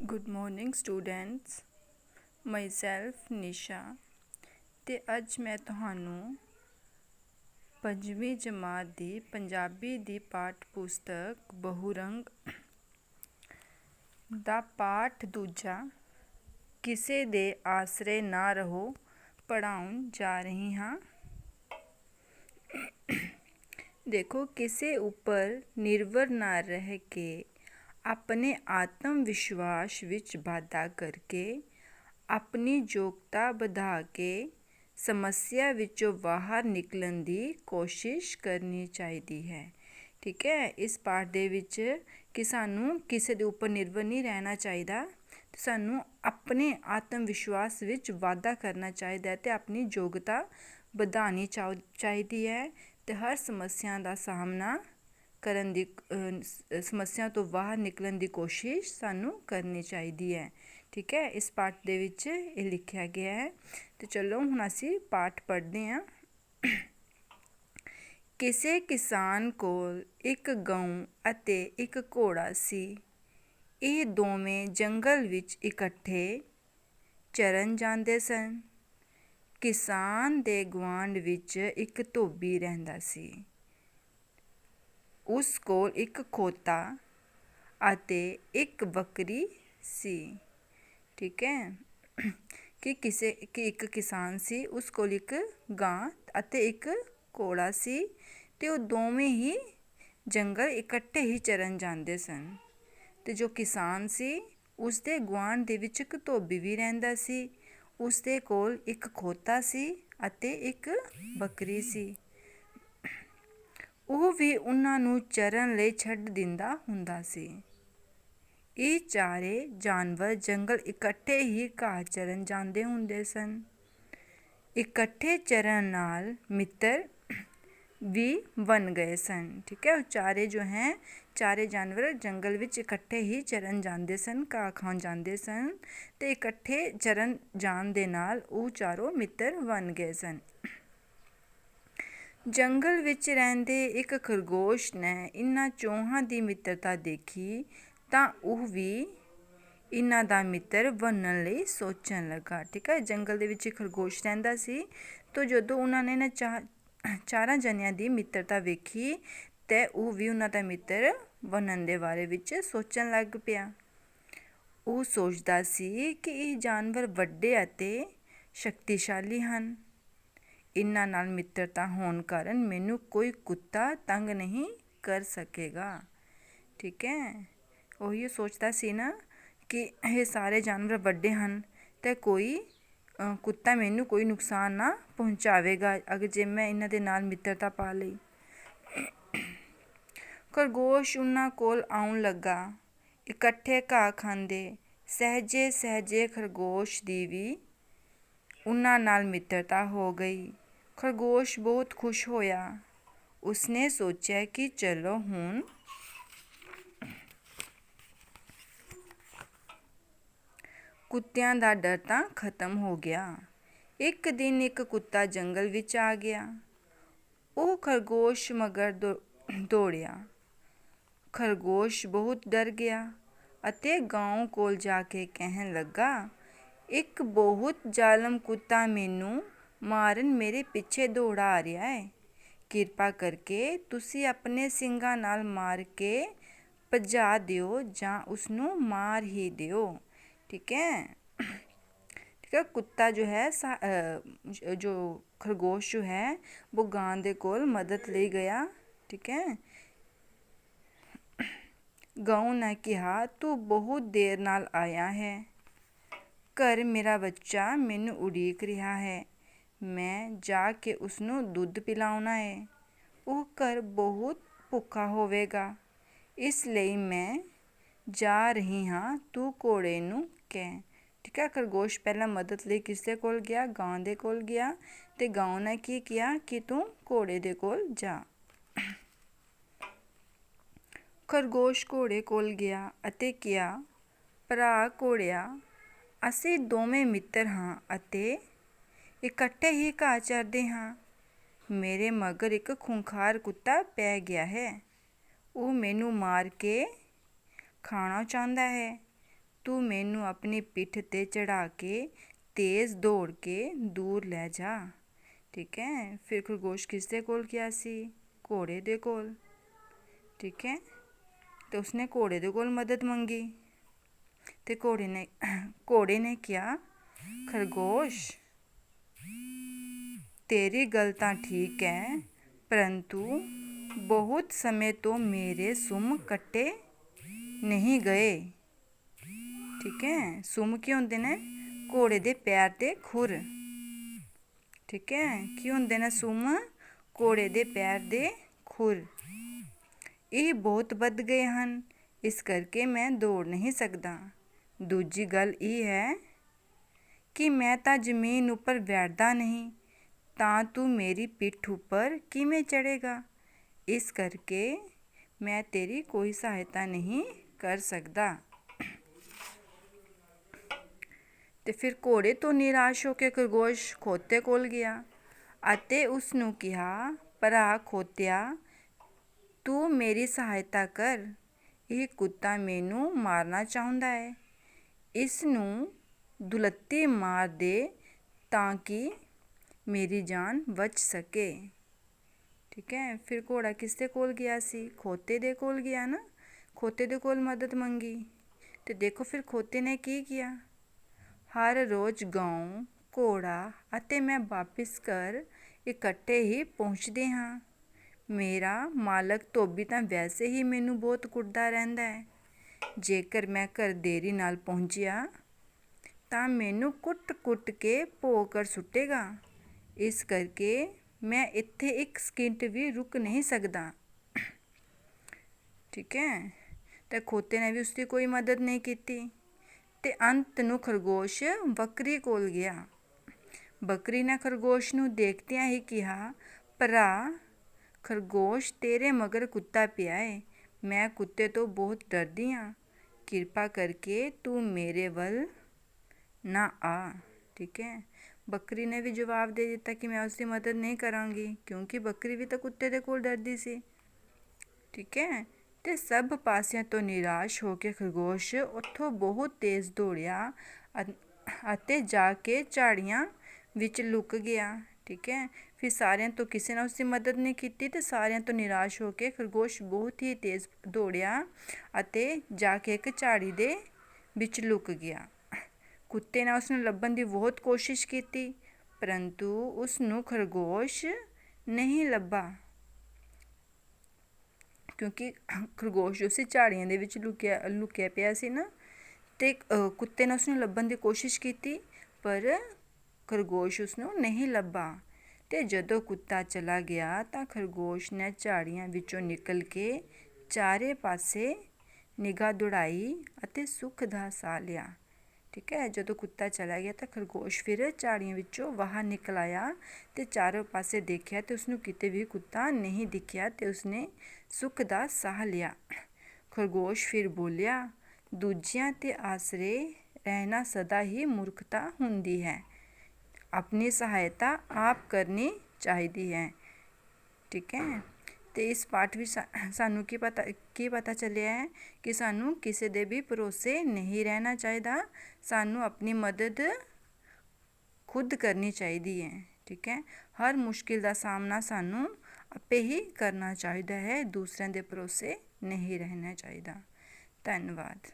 Good morning students. Myself ਨਿਸ਼ਾ ਤੇ ਅੱਜ ਮੈਂ ਤੁਹਾਨੂੰ ਪੰਜਵੀਂ ਜਮਾਤ ਦੀ ਪੰਜਾਬੀ ਦੀ ਪਾਠ ਪੁਸਤਕ ਬਹੁਰੰਗ ਦਾ ਪਾਠ ਦੂਜਾ ਕਿਸੇ ਦੇ ਆਸਰੇ ਨਾ ਰਹੋ ਪੜ੍ਹਾਉਣ ਜਾ ਰਹੀ ਹਾਂ। ਦੇਖੋ, ਕਿਸੇ ਉੱਪਰ ਨਿਰਭਰ ਨਾ ਰਹਿ ਕੇ ਆਪਣੇ ਆਤਮ ਵਿਸ਼ਵਾਸ ਵਿੱਚ ਵਾਧਾ ਕਰਕੇ ਆਪਣੀ ਯੋਗਤਾ ਵਧਾ ਕੇ ਸਮੱਸਿਆ ਵਿੱਚੋਂ ਬਾਹਰ ਨਿਕਲਣ ਦੀ ਕੋਸ਼ਿਸ਼ ਕਰਨੀ ਚਾਹੀਦੀ ਹੈ। ਠੀਕ ਹੈ, ਇਸ ਪਾਠ ਦੇ ਵਿੱਚ ਕਿ ਸਾਨੂੰ ਕਿਸੇ ਦੇ ਉੱਪਰ ਨਿਰਭਰ ਨਹੀਂ ਰਹਿਣਾ ਚਾਹੀਦਾ, ਸਾਨੂੰ ਆਪਣੇ ਆਤਮ ਵਿਸ਼ਵਾਸ ਵਿੱਚ ਵਾਧਾ ਕਰਨਾ ਚਾਹੀਦਾ ਹੈ ਅਤੇ ਆਪਣੀ ਯੋਗਤਾ ਵਧਾਉਣੀ ਚਾਹੀਦੀ ਹੈ ਅਤੇ ਹਰ ਸਮੱਸਿਆ ਦਾ ਸਾਹਮਣਾ ਕਰਨ ਦੀ ਸਮੱਸਿਆ ਤੋਂ ਬਾਹਰ ਨਿਕਲਣ ਦੀ ਕੋਸ਼ਿਸ਼ ਸਾਨੂੰ ਕਰਨੀ ਚਾਹੀਦੀ ਹੈ। ਠੀਕ ਹੈ, ਇਸ ਪਾਠ ਦੇ ਵਿੱਚ ਇਹ ਲਿਖਿਆ ਗਿਆ ਹੈ। ਅਤੇ ਚਲੋ ਹੁਣ ਅਸੀਂ ਪਾਠ ਪੜ੍ਹਦੇ ਹਾਂ। ਕਿਸੇ ਕਿਸਾਨ ਕੋਲ ਇੱਕ ਗਊ ਅਤੇ ਇੱਕ ਘੋੜਾ ਸੀ। ਇਹ ਦੋਵੇਂ ਜੰਗਲ ਵਿੱਚ ਇਕੱਠੇ ਚਰਨ ਜਾਂਦੇ ਸਨ। ਕਿਸਾਨ ਦੇ ਗੁਆਂਢ ਵਿੱਚ ਇੱਕ ਧੋਬੀ ਰਹਿੰਦਾ ਸੀ। ਉਸ ਕੋਲ ਇੱਕ ਖੋਤਾ ਅਤੇ ਇੱਕ ਬੱਕਰੀ ਸੀ। ਠੀਕ ਹੈ, ਕਿ ਇੱਕ ਕਿਸਾਨ ਸੀ, ਉਸ ਕੋਲ ਇੱਕ ਗਾਂ ਅਤੇ ਇੱਕ ਘੋੜਾ ਸੀ ਅਤੇ ਉਹ ਦੋਵੇਂ ਹੀ ਜੰਗਲ ਇਕੱਠੇ ਹੀ ਚਰਨ ਜਾਂਦੇ ਸਨ। ਅਤੇ ਜੋ ਕਿਸਾਨ ਸੀ, ਉਸ ਦੇ ਗੁਆਂਢ ਦੇ ਵਿੱਚ ਇੱਕ ਧੋਬੀ ਵੀ ਰਹਿੰਦਾ ਸੀ। ਉਸ ਦੇ ਕੋਲ ਇੱਕ ਖੋਤਾ ਸੀ ਅਤੇ ਇੱਕ ਬੱਕਰੀ ਸੀ। ਉਹ ਵੀ ਉਹਨਾਂ ਨੂੰ ਚਰਨ ਲਈ ਛੱਡ ਦਿੰਦਾ ਹੁੰਦਾ ਸੀ। ਇਹ ਚਾਰੇ ਜਾਨਵਰ ਜੰਗਲ ਇਕੱਠੇ ਹੀ ਘਾਹ ਚਰਨ ਜਾਂਦੇ ਹੁੰਦੇ ਸਨ। ਇਕੱਠੇ ਚਰਨ ਨਾਲ ਮਿੱਤਰ ਵੀ ਬਣ ਗਏ ਸਨ। ਠੀਕ ਹੈ, ਉਹ ਚਾਰੇ ਜਾਨਵਰ ਜੰਗਲ ਵਿੱਚ ਇਕੱਠੇ ਹੀ ਚਰਨ ਜਾਂਦੇ ਸਨ, ਘਾਹ ਖਾਣ ਜਾਂਦੇ ਸਨ ਅਤੇ ਇਕੱਠੇ ਚਰਨ ਜਾਣ ਦੇ ਨਾਲ ਉਹ ਚਾਰੋਂ ਮਿੱਤਰ ਬਣ ਗਏ ਸਨ। ਜੰਗਲ ਵਿੱਚ ਰਹਿੰਦੇ ਇੱਕ ਖਰਗੋਸ਼ ਨੇ ਇਹਨਾਂ ਚੌਹਾਂ ਦੀ ਮਿੱਤਰਤਾ ਦੇਖੀ ਤਾਂ ਉਹ ਵੀ ਇਹਨਾਂ ਦਾ ਮਿੱਤਰ ਬਣਨ ਲਈ ਸੋਚਣ ਲੱਗਾ। ਠੀਕ ਹੈ, ਜੰਗਲ ਦੇ ਵਿੱਚ ਇੱਕ ਖਰਗੋਸ਼ ਰਹਿੰਦਾ ਸੀ ਤਾਂ ਜਦੋਂ ਉਹਨਾਂ ਨੇ ਇਹਨਾਂ ਚਾਰਾਂ ਜਣਿਆਂ ਦੀ ਮਿੱਤਰਤਾ ਵੇਖੀ ਅਤੇ ਉਹ ਵੀ ਉਹਨਾਂ ਦਾ ਮਿੱਤਰ ਬਣਨ ਦੇ ਬਾਰੇ ਵਿੱਚ ਸੋਚਣ ਲੱਗ ਪਿਆ। ਉਹ ਸੋਚਦਾ ਸੀ ਕਿ ਇਹ ਜਾਨਵਰ ਵੱਡੇ ਅਤੇ ਸ਼ਕਤੀਸ਼ਾਲੀ ਹਨ। ਇਹਨਾਂ ਨਾਲ ਮਿੱਤਰਤਾ ਹੋਣ ਕਾਰਨ ਮੈਨੂੰ ਕੋਈ ਕੁੱਤਾ ਤੰਗ ਨਹੀਂ ਕਰ ਸਕੇਗਾ। ਠੀਕ ਹੈ, ਉਹੀ ਸੋਚਦਾ ਸੀ ਨਾ ਕਿ ਇਹ ਸਾਰੇ ਜਾਨਵਰ ਵੱਡੇ ਹਨ ਅਤੇ ਕੋਈ ਕੁੱਤਾ ਮੈਨੂੰ ਕੋਈ ਨੁਕਸਾਨ ਨਾ ਪਹੁੰਚਾਵੇਗਾ ਅਗਰ ਜੇ ਮੈਂ ਇਹਨਾਂ ਦੇ ਨਾਲ ਮਿੱਤਰਤਾ ਪਾ ਲਈ। ਖਰਗੋਸ਼ ਉਹਨਾਂ ਕੋਲ ਆਉਣ ਲੱਗਾ। ਇਕੱਠੇ ਘਾਹ ਖਾਂਦੇ। ਸਹਿਜੇ ਸਹਿਜੇ ਖਰਗੋਸ਼ ਦੀ ਵੀ ਉਹਨਾਂ ਨਾਲ ਮਿੱਤਰਤਾ ਹੋ ਗਈ। ਖਰਗੋਸ਼ ਬਹੁਤ ਖੁਸ਼ ਹੋਇਆ। ਉਸਨੇ ਸੋਚਿਆ ਕਿ ਚਲੋ ਹੁਣ ਕੁੱਤਿਆਂ ਦਾ ਡਰ ਤਾਂ ਖਤਮ ਹੋ ਗਿਆ। ਇੱਕ ਦਿਨ ਇੱਕ ਕੁੱਤਾ ਜੰਗਲ ਵਿੱਚ ਆ ਗਿਆ। ਉਹ ਖਰਗੋਸ਼ ਮਗਰ ਦੌੜਿਆ। ਖਰਗੋਸ਼ ਬਹੁਤ ਡਰ ਗਿਆ ਅਤੇ ਗਾਂ ਕੋਲ ਜਾ ਕੇ ਕਹਿਣ ਲੱਗਾ, ਇੱਕ ਬਹੁਤ ਜ਼ਾਲਮ ਕੁੱਤਾ ਮੈਨੂੰ ਮਾਰਨ ਮੇਰੇ ਪਿੱਛੇ ਦੌੜਾ ਆ ਰਿਹਾ ਹੈ। ਕਿਰਪਾ ਕਰਕੇ ਤੁਸੀਂ ਆਪਣੇ ਸਿੰਗਾਂ ਨਾਲ ਮਾਰ ਕੇ ਭਜਾ ਦਿਓ ਜਾਂ ਉਸਨੂੰ ਮਾਰ ਹੀ ਦਿਓ। ਠੀਕ ਹੈ, ਕੁੱਤਾ ਜੋ ਹੈ ਜੋ ਖਰਗੋਸ਼ ਜੋ ਹੈ ਉਹ ਗਾਂ ਦੇ ਕੋਲ ਮਦਦ ਲਈ ਗਿਆ। ਠੀਕ ਹੈ, ਗਊ ਨੇ ਕਿਹਾ, ਤੂੰ ਬਹੁਤ ਦੇਰ ਨਾਲ ਆਇਆ ਹੈ। ਘਰ ਮੇਰਾ ਬੱਚਾ ਮੈਨੂੰ ਉਡੀਕ ਰਿਹਾ ਹੈ। ਮੈਂ ਜਾ ਕੇ ਉਸਨੂੰ ਦੁੱਧ ਪਿਲਾਉਣਾ ਹੈ। ਉਹ ਘਰ ਬਹੁਤ ਭੁੱਖਾ ਹੋਵੇਗਾ, ਇਸ ਲਈ ਮੈਂ ਜਾ ਰਹੀ ਹਾਂ, ਤੂੰ ਘੋੜੇ ਨੂੰ ਕਹਿ। ਠੀਕ ਹੈ, ਖਰਗੋਸ਼ ਪਹਿਲਾਂ ਮਦਦ ਲਈ ਕਿਸ ਦੇ ਕੋਲ ਗਿਆ? ਗਾਂ ਦੇ ਕੋਲ ਗਿਆ ਅਤੇ ਗਾਂ ਨੇ ਕੀ ਕਿਹਾ ਕਿ ਤੂੰ ਘੋੜੇ ਦੇ ਕੋਲ ਜਾ। ਖਰਗੋਸ਼ ਘੋੜੇ ਕੋਲ ਗਿਆ ਅਤੇ ਕਿਹਾ, ਭਰਾ ਘੋੜਿਆ, ਅਸੀਂ ਦੋਵੇਂ ਮਿੱਤਰ ਹਾਂ ਅਤੇ ਇਕੱਠੇ ਹੀ ਘਾਹ ਚਰਦੇ ਹਾਂ। ਮੇਰੇ ਮਗਰ ਇੱਕ ਖੂੰਖਾਰ ਕੁੱਤਾ ਪੈ ਗਿਆ ਹੈ। ਉਹ ਮੈਨੂੰ ਮਾਰ ਕੇ ਖਾਣਾ ਚਾਹੁੰਦਾ ਹੈ। ਤੂੰ ਮੈਨੂੰ ਆਪਣੀ ਪਿੱਠ 'ਤੇ ਚੜ੍ਹਾ ਕੇ ਤੇਜ਼ ਦੌੜ ਕੇ ਦੂਰ ਲੈ ਜਾ। ਠੀਕ ਹੈ। ਫਿਰ ਖਰਗੋਸ਼ ਕਿਸ ਦੇ ਕੋਲ ਗਿਆ ਸੀ? ਘੋੜੇ ਦੇ ਕੋਲ। ਠੀਕ ਹੈ। ਤੇ ਉਸਨੇ ਘੋੜੇ ਦੇ ਕੋਲ ਮਦਦ ਮੰਗੀ ਤੇ ਘੋੜੇ ਨੇ ਕਿਹਾ, ਖਰਗੋਸ਼ ਤੇਰੀ ਗੱਲ ਤਾਂ ਠੀਕ ਹੈ, ਪਰੰਤੂ ਬਹੁਤ ਸਮੇਂ ਤੋਂ ਮੇਰੇ ਸੁੰਮ ਕੱਟੇ ਨਹੀਂ ਗਏ। ਠੀਕ ਹੈ। ਸੁੰਮ ਕੀ ਹੁੰਦੇ ਨੇ? ਘੋੜੇ ਦੇ ਪੈਰ ਦੇ ਖੁਰ। ਠੀਕ ਹੈ। ਕੀ ਹੁੰਦੇ ਨੇ ਸੁੰਮ? ਘੋੜੇ ਦੇ ਪੈਰ ਦੇ ਖੁਰ। ਇਹ ਬਹੁਤ ਵੱਧ ਗਏ ਹਨ, ਇਸ ਕਰਕੇ ਮੈਂ ਦੌੜ ਨਹੀਂ ਸਕਦਾ। ਦੂਜੀ ਗੱਲ ਇਹ ਹੈ ਕਿ ਮੈਂ ਤਾਂ ਜ਼ਮੀਨ ਉੱਪਰ ਬੈਠਦਾ ਨਹੀਂ, ਤਾਂ ਤੂੰ ਮੇਰੀ ਪਿੱਠ ਉੱਪਰ ਕਿਵੇਂ ਚੜ੍ਹੇਗਾ? ਇਸ ਕਰਕੇ ਮੈਂ ਤੇਰੀ ਕੋਈ ਸਹਾਇਤਾ ਨਹੀਂ ਕਰ ਸਕਦਾ। ਤੇ ਫਿਰ ਘੋੜੇ ਤੋਂ ਨਿਰਾਸ਼ ਹੋ ਕੇ ਖਰਗੋਸ਼ ਖੋਤੇ ਕੋਲ ਗਿਆ ਅਤੇ ਉਸ ਨੂੰ ਕਿਹਾ, ਭਰਾ ਖੋਤਿਆ, ਤੂੰ ਮੇਰੀ ਸਹਾਇਤਾ ਕਰ। ਇਹ ਕੁੱਤਾ ਮੈਨੂੰ ਮਾਰਨਾ ਚਾਹੁੰਦਾ ਹੈ। ਇਸ ਨੂੰ ਦੁਲੱਤੀ ਮਾਰ ਦੇ ਤਾਂ ਕਿ ਮੇਰੀ ਜਾਨ ਬਚ ਸਕੇ। ਠੀਕ ਹੈ। ਫਿਰ ਘੋੜਾ ਕਿਸ ਦੇ ਕੋਲ ਗਿਆ ਸੀ? ਖੋਤੇ ਦੇ ਕੋਲ ਗਿਆ ਨਾ। ਖੋਤੇ ਦੇ ਕੋਲ ਮਦਦ ਮੰਗੀ ਤੇ ਦੇਖੋ ਫਿਰ ਖੋਤੇ ਨੇ ਕੀ ਕੀਤਾ। ਹਰ ਰੋਜ਼ ਗਾਂ, ਘੋੜਾ ਅਤੇ ਮੈਂ ਵਾਪਿਸ ਘਰ ਇਕੱਠੇ ਹੀ ਪਹੁੰਚਦੇ ਹਾਂ। ਮੇਰਾ ਮਾਲਕ ਧੋਬੀ ਤਾਂ ਵੈਸੇ ਹੀ ਮੈਨੂੰ ਬਹੁਤ ਕੁੱਟਦਾ ਰਹਿੰਦਾ ਹੈ। ਜੇਕਰ ਮੈਂ ਘਰ ਦੇਰੀ ਨਾਲ ਪਹੁੰਚਿਆ ਤਾਂ ਮੈਨੂੰ ਕੁੱਟ-ਕੁੱਟ ਕੇ ਭੌਂ ਕਰ ਸੁੱਟੇਗਾ। ਇਸ ਕਰਕੇ ਮੈਂ ਇੱਥੇ ਇੱਕ ਸਕਿੰਟ ਵੀ ਰੁਕ ਨਹੀਂ ਸਕਦਾ। ਠੀਕ ਹੈ। ਤੇ ਖੋਤੇ ਨੇ ਵੀ ਉਸਦੀ ਕੋਈ ਮਦਦ ਨਹੀਂ ਕੀਤੀ ਤੇ ਅੰਤ ਨੂੰ ਖਰਗੋਸ਼ ਬੱਕਰੀ ਕੋਲ ਗਿਆ। ਬੱਕਰੀ ਨੇ ਖਰਗੋਸ਼ ਨੂੰ ਦੇਖਦਿਆਂ ਹੀ ਕਿਹਾ, ਭਰਾ ਖਰਗੋਸ਼, ਤੇਰੇ ਮਗਰ ਕੁੱਤਾ ਪਿਆ ਏ। ਮੈਂ ਕੁੱਤੇ ਤੋਂ ਬਹੁਤ ਡਰਦੀ ਹਾਂ। ਕਿਰਪਾ ਕਰਕੇ ਤੂੰ ਮੇਰੇ ਵੱਲ ਨਾ ਆ। ਠੀਕ ਹੈ। ਬੱਕਰੀ ਨੇ ਵੀ ਜਵਾਬ ਦੇ ਦਿੱਤਾ ਕਿ ਮੈਂ ਉਸਦੀ ਮਦਦ ਨਹੀਂ ਕਰਾਂਗੀ, ਕਿਉਂਕਿ ਬੱਕਰੀ ਵੀ ਤਾਂ ਕੁੱਤੇ ਦੇ ਕੋਲ ਡਰਦੀ ਸੀ। ਠੀਕ ਹੈ। ਤੇ ਸਭ ਪਾਸਿਆਂ ਤੋਂ ਨਿਰਾਸ਼ ਹੋ ਕੇ ਖਰਗੋਸ਼ ਉੱਥੋਂ ਬਹੁਤ ਤੇਜ਼ ਦੌੜਿਆ ਅਤੇ ਜਾ ਕੇ ਝਾੜੀਆਂ ਵਿੱਚ ਲੁਕ ਗਿਆ। ਠੀਕ ਹੈ। ਫਿਰ ਸਾਰਿਆਂ ਤੋਂ ਕਿਸੇ ਨੇ ਉਸਦੀ ਮਦਦ ਨਹੀਂ ਕੀਤੀ ਤੇ ਸਾਰਿਆਂ ਤੋਂ ਨਿਰਾਸ਼ ਹੋ ਕੇ ਖਰਗੋਸ਼ ਬਹੁਤ ਹੀ ਤੇਜ਼ ਦੌੜਿਆ ਅਤੇ ਜਾ ਕੇ ਇੱਕ ਝਾੜੀ ਦੇ ਵਿੱਚ ਲੁਕ ਗਿਆ। ਕੁੱਤੇ ਨੇ ਉਸ ਨੂੰ ਲੱਭਣ ਦੀ ਬਹੁਤ ਕੋਸ਼ਿਸ਼ ਕੀਤੀ, ਪਰੰਤੂ ਉਸ ਨੂੰ ਖਰਗੋਸ਼ ਨਹੀਂ ਲੱਭਾ, ਕਿਉਂਕਿ ਖਰਗੋਸ਼ ਜੋ ਸੀ ਝਾੜੀਆਂ ਦੇ ਵਿੱਚ ਲੁਕਿਆ ਪਿਆ ਸੀ ਨਾ। ਤੇ ਕੁੱਤੇ ਨੇ ਉਸ ਨੂੰ ਲੱਭਣ ਦੀ ਕੋਸ਼ਿਸ਼ ਕੀਤੀ, ਪਰ ਖਰਗੋਸ਼ ਉਸ ਨੂੰ ਨਹੀਂ ਲੱਭਾ। ਤੇ ਜਦੋਂ ਕੁੱਤਾ ਚਲਾ ਗਿਆ ਤਾਂ ਖਰਗੋਸ਼ ਨੇ ਝਾੜੀਆਂ ਵਿੱਚੋਂ ਨਿਕਲ ਕੇ ਚਾਰੇ ਪਾਸੇ ਨਿਗਾਹ ਦੌੜਾਈ ਅਤੇ ਸੁੱਖ ਦਾ ਸਾਹ ਲਿਆ। ਠੀਕ ਹੈ। ਜਦੋਂ ਕੁੱਤਾ ਚਲਾ ਗਿਆ ਤਾਂ ਖਰਗੋਸ਼ ਫਿਰ ਝਾੜੀਆਂ ਵਿੱਚੋਂ ਬਾਹਰ ਨਿਕਲ ਆਇਆ ਤੇ ਚਾਰੋਂ ਪਾਸੇ ਦੇਖਿਆ ਤੇ ਉਸਨੂੰ ਕਿਤੇ ਵੀ ਕੁੱਤਾ ਨਹੀਂ ਦਿਖਿਆ ਤੇ ਉਸਨੇ ਸੁੱਖ ਦਾ ਸਾਹ ਲਿਆ। ਖਰਗੋਸ਼ ਫਿਰ ਬੋਲਿਆ, ਦੂਜਿਆਂ 'ਤੇ ਆਸਰੇ ਰਹਿਣਾ ਸਦਾ ਹੀ ਮੂਰਖਤਾ ਹੁੰਦੀ ਹੈ। ਆਪਣੀ ਸਹਾਇਤਾ ਆਪ ਕਰਨੀ ਚਾਹੀਦੀ ਹੈ। ਠੀਕ ਹੈ। ਤੇ ਇਸ ਪਾਠ ਵਿੱਚ ਸਾਨੂੰ ਕੀ ਪਤਾ ਚੱਲਿਆ ਹੈ ਕਿ ਸਾਨੂੰ ਕਿਸੇ ਦੇ ਵੀ ਭਰੋਸੇ ਨਹੀਂ ਰਹਿਣਾ ਚਾਹੀਦਾ। ਸਾਨੂੰ ਆਪਣੀ ਮਦਦ ਖੁਦ ਕਰਨੀ ਚਾਹੀਦੀ ਹੈ। ਠੀਕ ਹੈ। ਹਰ ਮੁਸ਼ਕਿਲ ਦਾ ਸਾਹਮਣਾ ਸਾਨੂੰ ਆਪੇ ਹੀ ਕਰਨਾ ਚਾਹੀਦਾ ਹੈ। ਦੂਸਰਿਆਂ ਦੇ ਭਰੋਸੇ ਨਹੀਂ ਰਹਿਣਾ ਚਾਹੀਦਾ। ਧੰਨਵਾਦ।